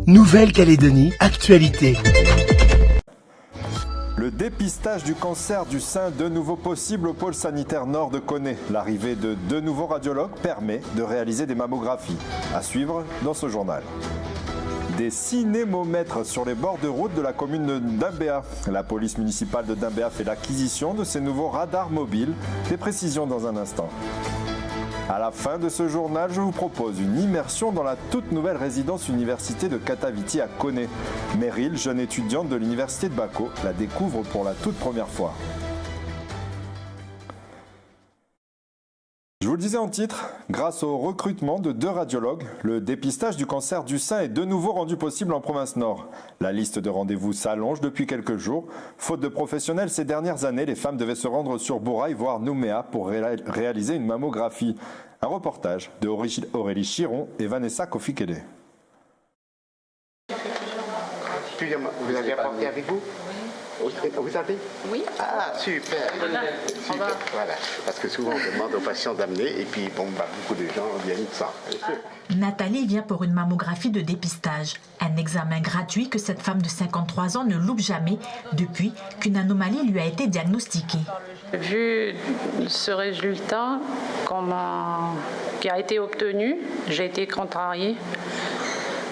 Nouvelle-Calédonie, actualité. Le dépistage du cancer du sein de nouveau possible au pôle sanitaire nord de Koné. L'arrivée de 2 nouveaux radiologues permet de réaliser des mammographies. À suivre dans ce journal. Des cinémomètres sur les bords de route de la commune de Dimbéa. La police municipale de Dimbéa fait l'acquisition de ces nouveaux radars mobiles. Des précisions dans un instant. À la fin de ce journal, je vous propose une immersion dans la toute nouvelle résidence université de Kataviti à Koné. Meryl, jeune étudiante de l'université de Bako, la découvre pour la toute première fois. Je vous le disais en titre, grâce au recrutement de 2 radiologues, le dépistage du cancer du sein est de nouveau rendu possible en province nord. La liste de rendez-vous s'allonge depuis quelques jours. Faute de professionnels ces dernières années, les femmes devaient se rendre sur Bouraï, voire Nouméa, pour réaliser une mammographie. Un reportage de Aurélie Chiron et Vanessa Kofikele. Vous avez apporté avec vous? Vous avez? Oui. Ah, super. Super. Voilà. Parce que souvent, on demande aux patients d'amener et puis, beaucoup de gens viennent sans. Nathalie vient pour une mammographie de dépistage. Un examen gratuit que cette femme de 53 ans ne loupe jamais depuis qu'une anomalie lui a été diagnostiquée. Vu ce résultat qui a été obtenu, j'ai été contrariée.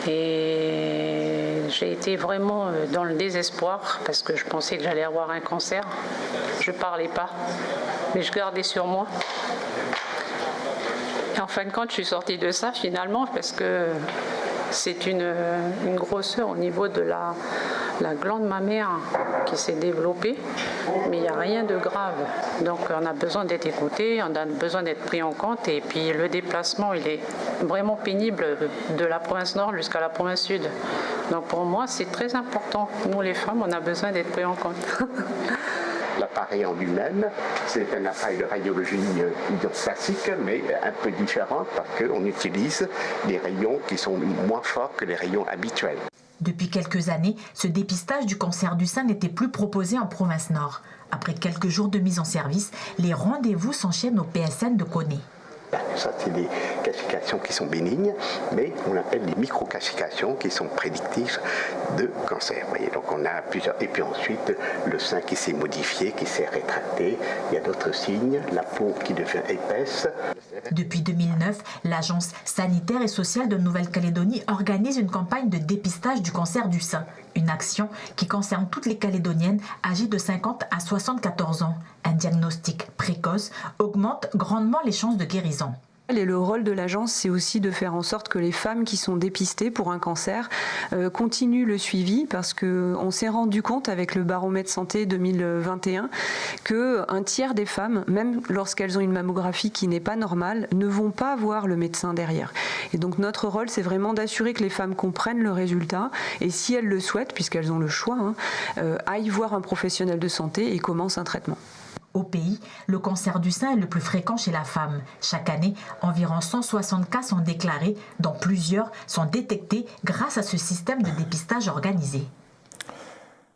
Et j'ai été vraiment dans le désespoir parce que je pensais que j'allais avoir un cancer. Je ne parlais pas, mais je gardais sur moi. Et en fin de compte, je suis sortie de ça finalement parce que c'est une grosseur au niveau de la glande mammaire qui s'est développée, mais il n'y a rien de grave. Donc on a besoin d'être écouté, on a besoin d'être pris en compte et puis le déplacement, il est vraiment pénible de la province nord jusqu'à la province sud. Donc pour moi, c'est très important. Nous les femmes, on a besoin d'être pris en compte. L'appareil en lui-même, c'est un appareil de radiologie classique, mais un peu différent parce qu'on utilise des rayons qui sont moins forts que les rayons habituels. Depuis quelques années, ce dépistage du cancer du sein n'était plus proposé en province nord. Après quelques jours de mise en service, les rendez-vous s'enchaînent au PSN de Koné. Ça, c'est des calcifications qui sont bénignes, mais on appelle des microcalcifications qui sont prédictives de cancer. Voyez, donc on a plusieurs. Et puis ensuite, le sein qui s'est modifié, qui s'est rétracté. Il y a d'autres signes, la peau qui devient épaisse. Depuis 2009, l'Agence sanitaire et sociale de Nouvelle-Calédonie organise une campagne de dépistage du cancer du sein. Une action qui concerne toutes les Calédoniennes âgées de 50 à 74 ans. Un diagnostic précoce augmente grandement les chances de guérison. Et le rôle de l'agence, c'est aussi de faire en sorte que les femmes qui sont dépistées pour un cancer continuent le suivi, parce qu'on s'est rendu compte avec le baromètre santé 2021 qu'un tiers des femmes, même lorsqu'elles ont une mammographie qui n'est pas normale, ne vont pas voir le médecin derrière. Et donc notre rôle, c'est vraiment d'assurer que les femmes comprennent le résultat et si elles le souhaitent, puisqu'elles ont le choix, aillent voir un professionnel de santé et commencent un traitement. Au pays, le cancer du sein est le plus fréquent chez la femme. Chaque année, environ 160 cas sont déclarés, dont plusieurs sont détectés grâce à ce système de dépistage organisé.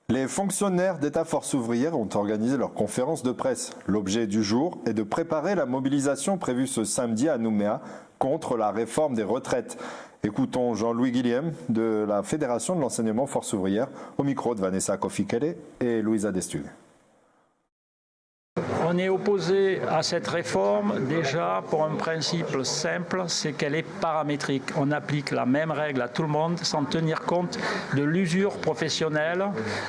Les fonctionnaires d'État Force ouvrière ont organisé leur conférence de presse. L'objet du jour est de préparer la mobilisation prévue ce samedi à Nouméa contre la réforme des retraites. Écoutons Jean-Louis Guillem de la Fédération de l'enseignement Force ouvrière au micro de Vanessa Kofikele et Louisa Destug. On est opposé à cette réforme déjà pour un principe simple, c'est qu'elle est paramétrique. On applique la même règle à tout le monde sans tenir compte de l'usure professionnelle.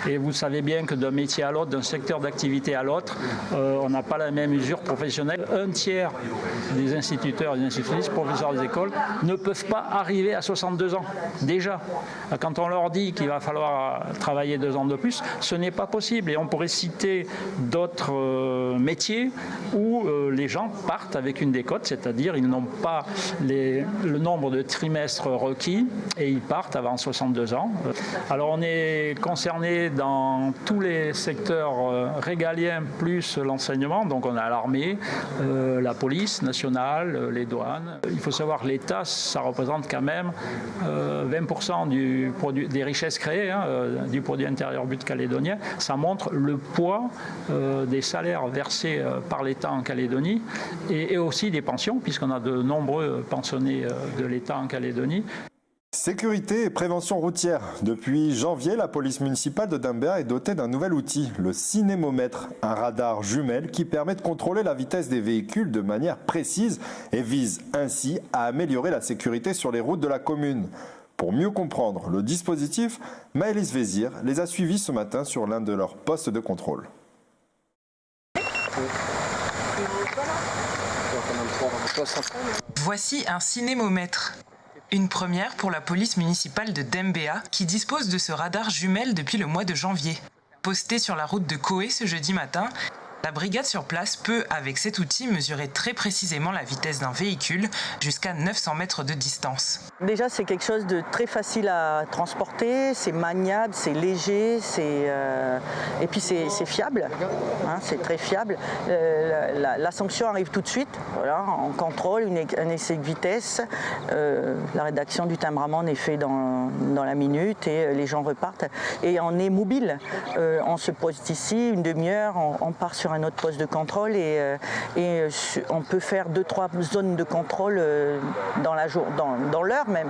Et vous savez bien que d'un métier à l'autre, d'un secteur d'activité à l'autre, on n'a pas la même usure professionnelle. Un tiers des instituteurs et des institutrices, professeurs des écoles, ne peuvent pas arriver à 62 ans. Déjà, quand on leur dit qu'il va falloir travailler 2 ans de plus, ce n'est pas possible. Et on pourrait citer d'autres métiers où les gens partent avec une décote, c'est-à-dire ils n'ont pas le nombre de trimestres requis et ils partent avant 62 ans. Alors on est concerné dans tous les secteurs régaliens plus l'enseignement, donc on a l'armée, la police nationale, les douanes. Il faut savoir que l'État, ça représente quand même 20% des richesses créées, du produit intérieur brut calédonien. Ça montre le poids des salaires versés par l'État en Calédonie et aussi des pensions, puisqu'on a de nombreux pensionnés de l'État en Calédonie. Sécurité et prévention routière. Depuis janvier, la police municipale de Dembéa est dotée d'un nouvel outil, le cinémomètre, un radar jumelle qui permet de contrôler la vitesse des véhicules de manière précise et vise ainsi à améliorer la sécurité sur les routes de la commune. Pour mieux comprendre le dispositif, Maëlys Vézir les a suivis ce matin sur l'un de leurs postes de contrôle. Voici un cinémomètre. Une première pour la police municipale de Dembéa qui dispose de ce radar jumelle depuis le mois de janvier. Posté sur la route de Koé ce jeudi matin, la brigade sur place peut, avec cet outil, mesurer très précisément la vitesse d'un véhicule jusqu'à 900 mètres de distance. Déjà, c'est quelque chose de très facile à transporter, c'est maniable, c'est léger, et puis c'est fiable, hein, c'est très fiable. La sanction arrive tout de suite, voilà, on contrôle un excès de vitesse, la rédaction du timbre-amende est faite dans la minute et les gens repartent. Et on est mobile, on se poste ici, une demi-heure, on part sur un autre poste de contrôle et on peut faire 2-3 zones de contrôle dans l'heure même.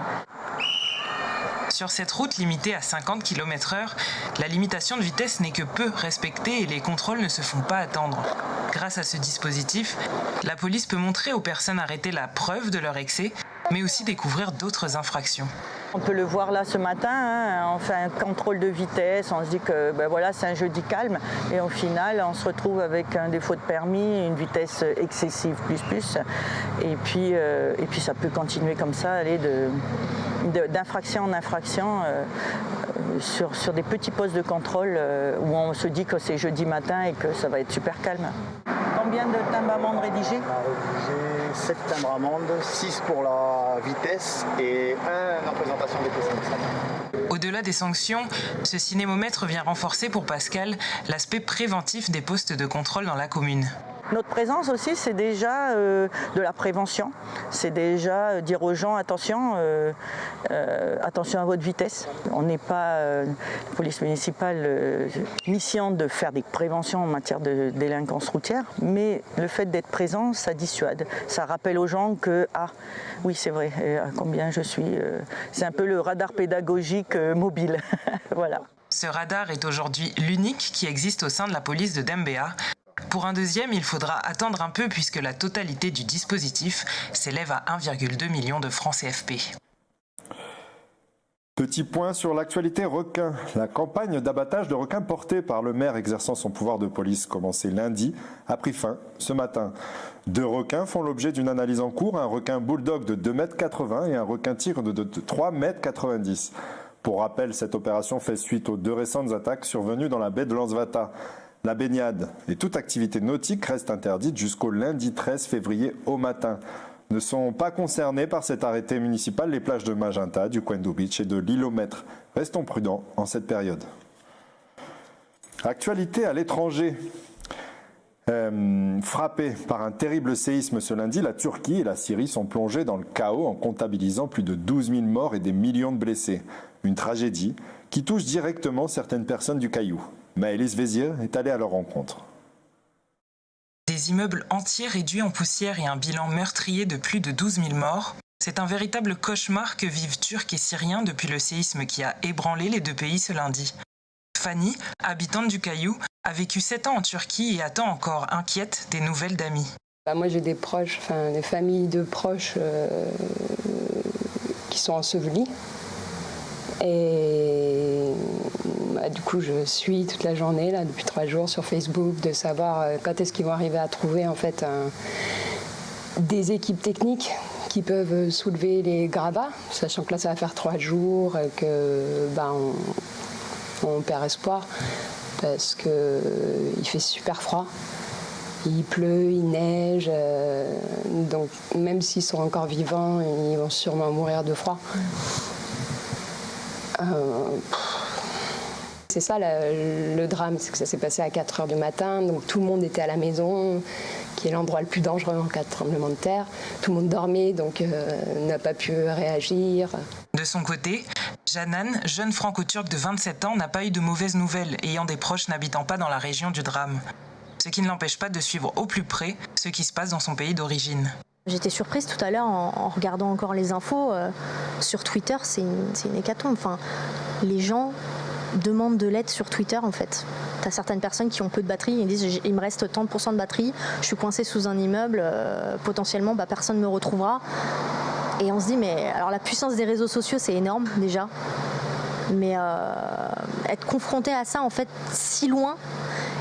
Sur cette route limitée à 50 km/h, la limitation de vitesse n'est que peu respectée et les contrôles ne se font pas attendre. Grâce à ce dispositif, la police peut montrer aux personnes arrêtées la preuve de leur excès, mais aussi découvrir d'autres infractions. On peut le voir là ce matin, hein, on fait un contrôle de vitesse, on se dit que voilà, c'est un jeudi calme et au final on se retrouve avec un défaut de permis, une vitesse excessive plus et puis ça peut continuer comme ça, aller d'infraction en infraction sur des petits postes de contrôle où on se dit que c'est jeudi matin et que ça va être super calme. Combien de timbres-amendes rédigés ? J'ai 7 timbres-amendes, 6 pour la vitesse et 1 en présentation des pistes. Au-delà des sanctions, ce cinémomètre vient renforcer pour Pascal l'aspect préventif des postes de contrôle dans la commune. Notre présence aussi, c'est déjà de la prévention. C'est déjà dire aux gens, attention à votre vitesse. On n'est pas, la police municipale, mission de faire des préventions en matière de délinquance routière, mais le fait d'être présent, ça dissuade. Ça rappelle aux gens que, ah oui, c'est vrai, à combien je suis. C'est un peu le radar pédagogique mobile. Voilà. Ce radar est aujourd'hui l'unique qui existe au sein de la police de Dembéa. Pour un deuxième, il faudra attendre un peu puisque la totalité du dispositif s'élève à 1,2 million de francs CFP. Petit point sur l'actualité requin. La campagne d'abattage de requins portée par le maire exerçant son pouvoir de police commencé lundi a pris fin ce matin. 2 requins font l'objet d'une analyse en cours, un requin bulldog de 2,80 m et un requin tigre de 3,90 m. Pour rappel, cette opération fait suite aux 2 récentes attaques survenues dans la baie de Lansvata. La baignade et toute activité nautique reste interdite jusqu'au lundi 13 février au matin. Ne sont pas concernés par cet arrêté municipal les plages de Magenta, du Quendo Beach et de l'Îlomètre. Restons prudents en cette période. Actualité à l'étranger. Frappée par un terrible séisme ce lundi, la Turquie et la Syrie sont plongées dans le chaos en comptabilisant plus de 12 000 morts et des millions de blessés. Une tragédie qui touche directement certaines personnes du Caillou. Maëlys Vézir est allée à leur rencontre. Des immeubles entiers réduits en poussière et un bilan meurtrier de plus de 12 000 morts, c'est un véritable cauchemar que vivent Turcs et Syriens depuis le séisme qui a ébranlé les 2 pays ce lundi. Fanny, habitante du Caillou, a vécu 7 ans en Turquie et attend encore, inquiète, des nouvelles d'amis. Moi j'ai des proches, des familles de proches qui sont ensevelis. Et du coup, je suis toute la journée, là, depuis 3 jours, sur Facebook, de savoir quand est-ce qu'ils vont arriver à trouver en fait des équipes techniques qui peuvent soulever les gravats, sachant que là, ça va faire 3 jours, que on perd espoir parce que il fait super froid. Il pleut, il neige, donc même s'ils sont encore vivants, ils vont sûrement mourir de froid. C'est ça le drame, c'est que ça s'est passé à 4 h du matin, donc tout le monde était à la maison, qui est l'endroit le plus dangereux en cas de tremblement de terre. Tout le monde dormait, donc n'a pas pu réagir. De son côté, Janan, jeune franco-turc de 27 ans, n'a pas eu de mauvaises nouvelles, ayant des proches n'habitant pas dans la région du drame. Ce qui ne l'empêche pas de suivre au plus près ce qui se passe dans son pays d'origine. J'étais surprise tout à l'heure en regardant encore les infos. Sur Twitter, c'est une hécatombe. Enfin, les gens demandent de l'aide sur Twitter en fait. Tu as certaines personnes qui ont peu de batterie et disent il me reste tant de % de batterie, je suis coincée sous un immeuble, potentiellement personne ne me retrouvera. Et on se dit mais alors la puissance des réseaux sociaux c'est énorme déjà. Mais être confronté à ça en fait si loin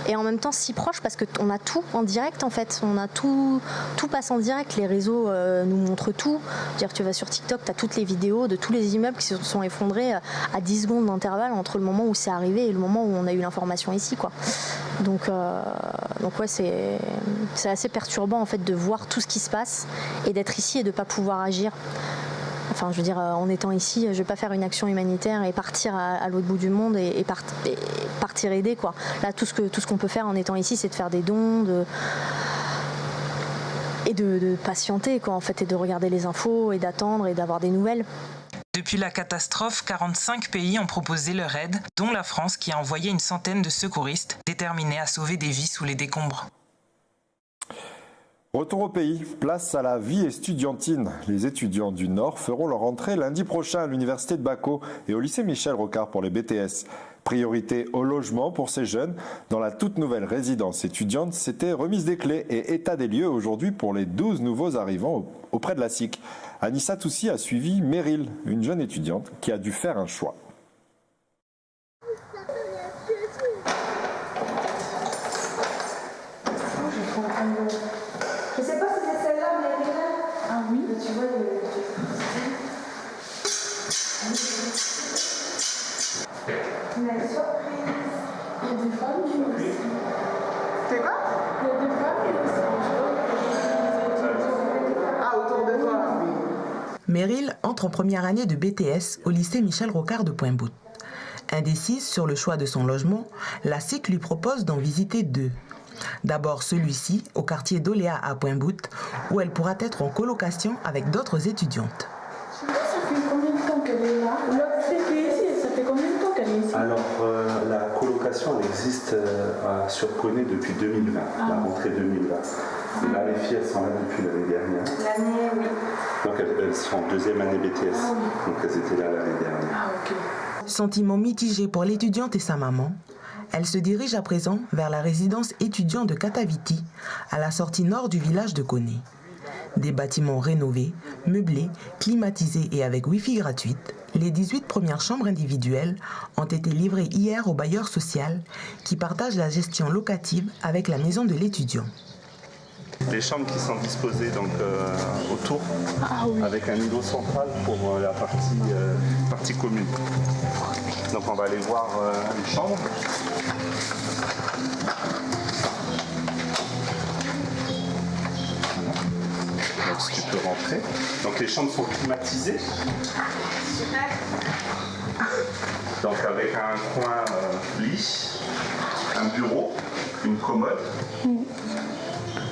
et en même temps si proche parce qu'on a tout en direct en fait, on a tout passe en direct, les réseaux nous montrent tout. Dire tu vas sur TikTok, tu as toutes les vidéos de tous les immeubles qui se sont effondrés à 10 secondes d'intervalle entre le moment où c'est arrivé et le moment où on a eu l'information ici quoi. Donc ouais c'est assez perturbant en fait de voir tout ce qui se passe et d'être ici et de ne pas pouvoir agir. Enfin, je veux dire, en étant ici, je ne vais pas faire une action humanitaire et partir à l'autre bout du monde et partir aider, quoi. Là, tout ce qu'on peut faire en étant ici, c'est de faire des dons, de patienter, quoi, en fait, et de regarder les infos et d'attendre et d'avoir des nouvelles. Depuis la catastrophe, 45 pays ont proposé leur aide, dont la France qui a envoyé une centaine de secouristes déterminés à sauver des vies sous les décombres. Retour au pays, place à la vie estudiantine. Les étudiants du Nord feront leur entrée lundi prochain à l'université de Baco et au lycée Michel Rocard pour les BTS. Priorité au logement pour ces jeunes. Dans la toute nouvelle résidence étudiante, c'était remise des clés et état des lieux aujourd'hui pour les 12 nouveaux arrivants auprès de la SIC. Anissa Toussi a suivi Meryl, une jeune étudiante qui a dû faire un choix. Je sais pas si c'est celle-là, mais ah oui, tu vois, la surprise. Il y a des familles aussi. C'est quoi? Il y a des familles aussi. Ah, autour de toi, oui. Meryl entre en première année de BTS au lycée Michel Rocard de Pointe-Boute. Indécise sur le choix de son logement, la SIC lui propose d'en visiter deux. D'abord celui-ci, au quartier d'Oléa à Pointe-Boute, où elle pourra être en colocation avec d'autres étudiantes. Ça fait combien de temps qu'elle est là? L'autre qui est ici, ça fait combien de temps qu'elle est ici? Alors, la colocation elle existe sur Coné depuis 2020, la rentrée 2020. Et là, les filles, elles sont là depuis l'année dernière. L'année, oui. Donc, elles sont en deuxième année BTS. Ah, oui. Donc, elles étaient là l'année dernière. Ah, ok. Sentiment mitigé pour l'étudiante et sa maman. Elle se dirige à présent vers la résidence étudiante de Kataviti, à la sortie nord du village de Coné. Des bâtiments rénovés, meublés, climatisés et avec Wi-Fi gratuite, les 18 premières chambres individuelles ont été livrées hier au bailleur social qui partage la gestion locative avec la maison de l'étudiant. Les chambres qui sont disposées donc, autour, oui. Avec un îlot central pour la partie commune. Donc on va aller voir une chambre. Donc tu peux rentrer. Donc les chambres sont climatisées. Donc avec un coin lit, un bureau, une commode.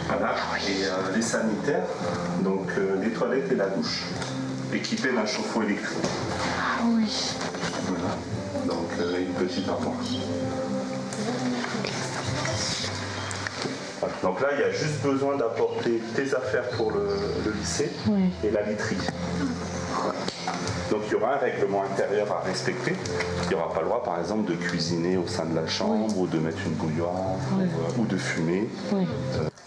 Voilà, et les sanitaires, donc les toilettes et la douche, équipées d'un chauffe-eau électrique. Ah oui. Voilà, donc une petite armoire. Voilà. Donc là, il y a juste besoin d'apporter tes affaires pour le lycée et la literie. Voilà. Donc il y aura un règlement intérieur à respecter. Il n'y aura pas le droit, par exemple, de cuisiner au sein de la chambre ou de mettre une bouilloire ou de fumer.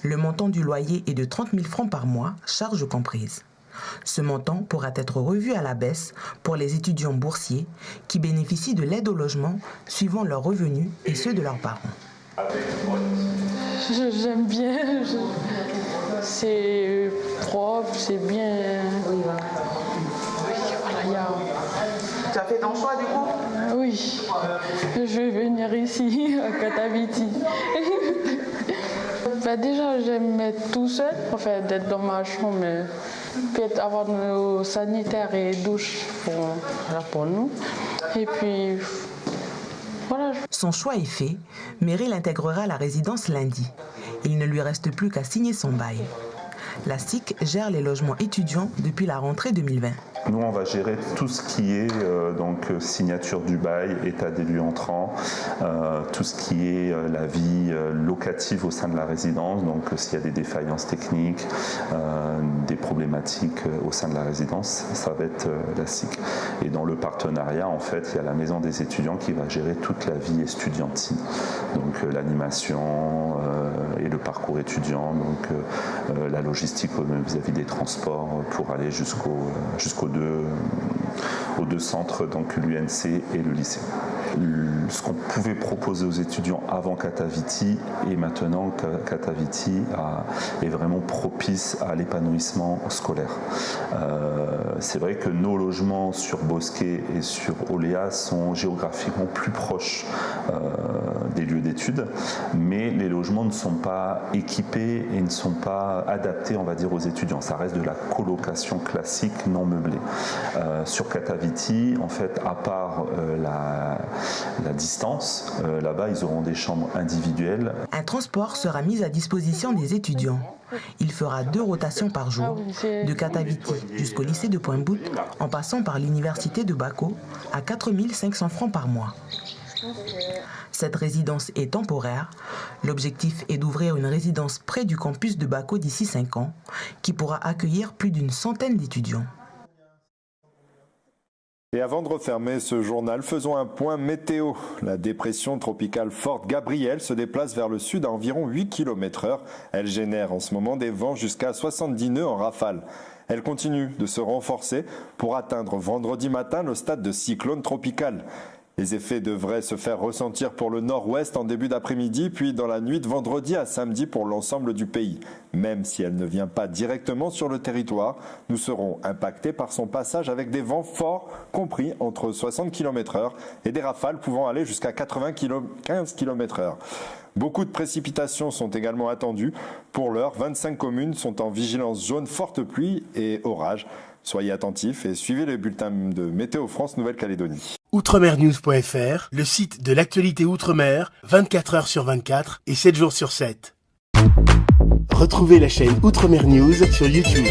Le montant du loyer est de 30 000 francs par mois, charges comprises. Ce montant pourra être revu à la baisse pour les étudiants boursiers qui bénéficient de l'aide au logement suivant leurs revenus et ceux de leurs parents. J'aime bien, c'est propre, c'est bien. Oui, voilà. Tu as fait ton choix du coup? Oui, je vais venir ici à Kataviti. Déjà, j'aime être tout seul, enfin d'être dans ma chambre, mais peut-être avoir nos sanitaires et douche pour nous. Et puis, voilà. Son choix est fait. Meryl intégrera la résidence lundi. Il ne lui reste plus qu'à signer son bail. La SIC gère les logements étudiants depuis la rentrée 2020. Nous, on va gérer tout ce qui est signature du bail, état des lieux entrants, tout ce qui est la vie locative au sein de la résidence, donc s'il y a des défaillances techniques, des problématiques au sein de la résidence, ça va être la SIC. Et dans le partenariat, en fait, il y a la maison des étudiants qui va gérer toute la vie estudiantine, donc l'animation et le parcours étudiant, donc la logistique vis-à-vis des transports pour aller aux deux centres, donc l'UNC et le lycée. Ce qu'on pouvait proposer aux étudiants avant Kataviti et maintenant Kataviti est vraiment propice à l'épanouissement scolaire. C'est vrai que nos logements sur Bosquet et sur Oléa sont géographiquement plus proches des lieux d'études, mais les logements ne sont pas équipés et ne sont pas adaptés, on va dire, aux étudiants. Ça reste de la colocation classique non meublée. Sur Kataviti, en fait, à part la distance, là-bas, ils auront des chambres individuelles. Un transport sera mis à disposition des étudiants. Il fera 2 rotations par jour, de Kataviti jusqu'au lycée de Pointe-Bout, en passant par l'université de Bako, à 4 500 francs par mois. Cette résidence est temporaire. L'objectif est d'ouvrir une résidence près du campus de Bako d'ici 5 ans, qui pourra accueillir plus d'une centaine d'étudiants. Et avant de refermer ce journal, faisons un point météo. La dépression tropicale forte Gabrielle se déplace vers le sud à environ 8 km/h. Elle génère en ce moment des vents jusqu'à 70 nœuds en rafale. Elle continue de se renforcer pour atteindre vendredi matin le stade de cyclone tropical. Les effets devraient se faire ressentir pour le nord-ouest en début d'après-midi, puis dans la nuit de vendredi à samedi pour l'ensemble du pays. Même si elle ne vient pas directement sur le territoire, nous serons impactés par son passage avec des vents forts compris entre 60 km/h et des rafales pouvant aller jusqu'à 15 km/h. Beaucoup de précipitations sont également attendues. Pour l'heure, 25 communes sont en vigilance jaune forte pluie et orage. Soyez attentifs et suivez les bulletins de Météo France Nouvelle-Calédonie. Outremernews.fr, le site de l'actualité Outre-mer, 24 heures sur 24 et 7 jours sur 7. Retrouvez la chaîne Outremer News sur YouTube.